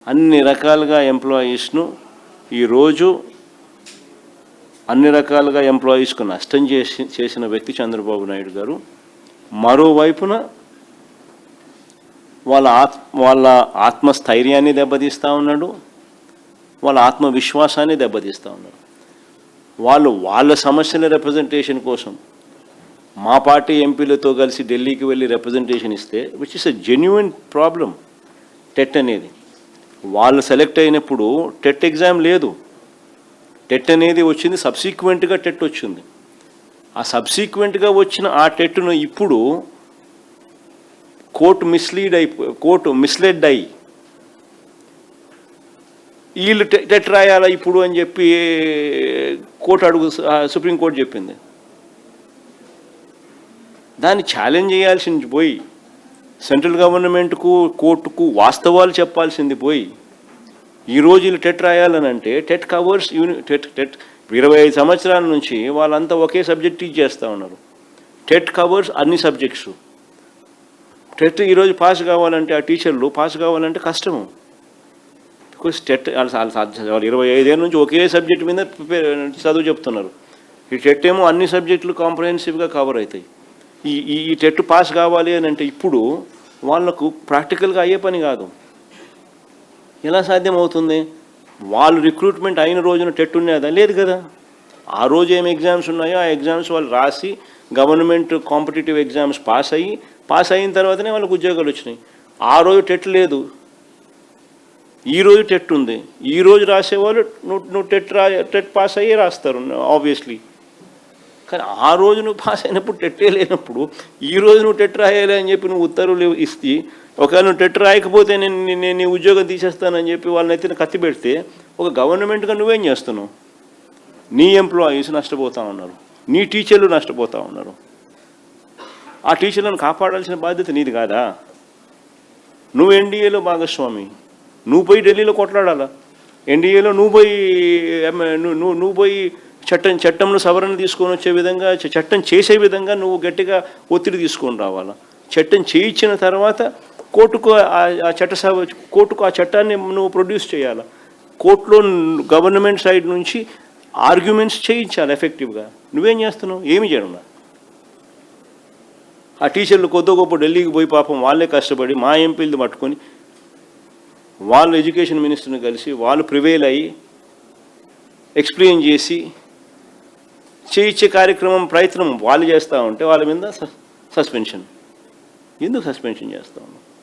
అన్ని రకాలుగా ఎంప్లాయీస్ను ఈరోజు అన్ని రకాలుగా ఎంప్లాయీస్కు నష్టం చేసిన వ్యక్తి చంద్రబాబు నాయుడు గారు. మరోవైపున వాళ్ళ ఆత్మస్థైర్యాన్ని దెబ్బతీస్తూ ఉన్నాడు, వాళ్ళ ఆత్మవిశ్వాసాన్ని దెబ్బతీస్తూ ఉన్నాడు. వాళ్ళ సమస్యల రిప్రజెంటేషన్ కోసం మా పార్టీ ఎంపీలతో కలిసి ఢిల్లీకి వెళ్ళి రిప్రజెంటేషన్ ఇస్తే which is a genuine problem. TET అనేది వాళ్ళు సెలెక్ట్ అయినప్పుడు టెట్ ఎగ్జామ్ లేదు. టెట్ అనేది వచ్చింది సబ్సిక్వెంట్గా టెట్ వచ్చింది. ఆ సబ్సిక్వెంట్గా వచ్చిన ఆ టెట్ను ఇప్పుడు కోర్టు మిస్లెడ్ అయ్యి వీళ్ళు టెట్ రాయాలా ఇప్పుడు అని చెప్పి సుప్రీంకోర్టు చెప్పింది. దాన్ని ఛాలెంజ్ చేయాల్సింది పోయి సెంట్రల్ గవర్నమెంట్కు కోర్టుకు వాస్తవాలు చెప్పాల్సింది పోయి ఈరోజు వీళ్ళు టెట్ రాయాలని అంటే టెట్ కవర్స్ టెట్ 25 సంవత్సరాల నుంచి వాళ్ళంతా ఒకే సబ్జెక్ట్ టీచ్ చేస్తూ ఉన్నారు. టెట్ కవర్స్ అన్ని సబ్జెక్ట్స్. టెట్ ఈరోజు పాస్ కావాలంటే ఆ టీచర్లు పాస్ కావాలంటే కష్టము. బికాస్ టెట్ వాళ్ళు 25 ఏళ్ళ నుంచి ఒకే సబ్జెక్ట్ మీద చదువు చెప్తున్నారు. ఈ టెట్ ఏమో అన్ని సబ్జెక్టులు కాంప్రహెన్సివ్గా కవర్ అవుతాయి. ఈ టెట్ పాస్ కావాలి అని అంటే ఇప్పుడు వాళ్ళకు ప్రాక్టికల్గా అయ్యే పని కాదు. ఎలా సాధ్యమవుతుంది? వాళ్ళు రిక్రూట్మెంట్ అయిన రోజున టెట్ ఉన్నదా? లేదు కదా. ఆ రోజు ఏమి ఎగ్జామ్స్ ఉన్నాయో ఆ ఎగ్జామ్స్ వాళ్ళు రాసి గవర్నమెంట్ కాంపిటేటివ్ ఎగ్జామ్స్ పాస్ అయిన తర్వాతనే వాళ్ళకు ఉద్యోగాలు వచ్చినాయి. ఆ రోజు టెట్ లేదు, ఈరోజు టెట్ ఉంది. ఈరోజు రాసేవాళ్ళు నువ్వు టెట్ పాస్ అయ్యే రాస్తారు ఆబ్వియస్లీ. కానీ ఆ రోజు నువ్వు పాస్ అయినప్పుడు టెట్టే లేనప్పుడు ఈరోజు నువ్వు టెట్ రాయాలి అని చెప్పి నువ్వు ఉత్తర్వులు ఇస్తే ఒకవేళ నువ్వు టెట్ రాయకపోతే నేను నీ ఉద్యోగం తీసేస్తానని చెప్పి వాళ్ళని ఎత్తిన కత్తి పెడితే ఒక గవర్నమెంట్గా నువ్వేం చేస్తున్నావు? నీ ఎంప్లాయీస్ నష్టపోతూ ఉన్నారు, నీ టీచర్లు నష్టపోతూ ఉన్నారు. ఆ టీచర్లను కాపాడాల్సిన బాధ్యత నీది కాదా? నువ్వు ఎన్డీఏలో భాగస్వామి, నువ్వు పోయి ఢిల్లీలో కొట్లాడాలా. ఎన్డీఏలో నువ్వు పోయి చట్టంలో సవరణ తీసుకొని వచ్చే విధంగా చట్టం చేసే విధంగా నువ్వు గట్టిగా ఒత్తిడి తీసుకొని రావాలా. చట్టం చేయించిన తర్వాత కోర్టుకు ఆ చట్టాన్ని నువ్వు ప్రొడ్యూస్ చేయాలా. కోర్టులో గవర్నమెంట్ సైడ్ నుంచి ఆర్గ్యుమెంట్స్ చేయించాలి ఎఫెక్టివ్గా. నువ్వేం చేస్తున్నావు? ఏమి చేయడం. ఆ టీచర్లు కొద్ది గొప్ప ఢిల్లీకి పోయి పాపం వాళ్ళే కష్టపడి మా ఎంపీలు పట్టుకొని వాళ్ళు ఎడ్యుకేషన్ మినిస్టర్ని కలిసి వాళ్ళు ప్రివేల్ అయ్యి ఎక్స్ప్లెయిన్ చేసి చేయించే ప్రయత్నం వాళ్ళు చేస్తూ ఉంటే వాళ్ళ మీద సస్పెన్షన్. ఎందుకు సస్పెన్షన్ చేస్తూ ఉన్నాం?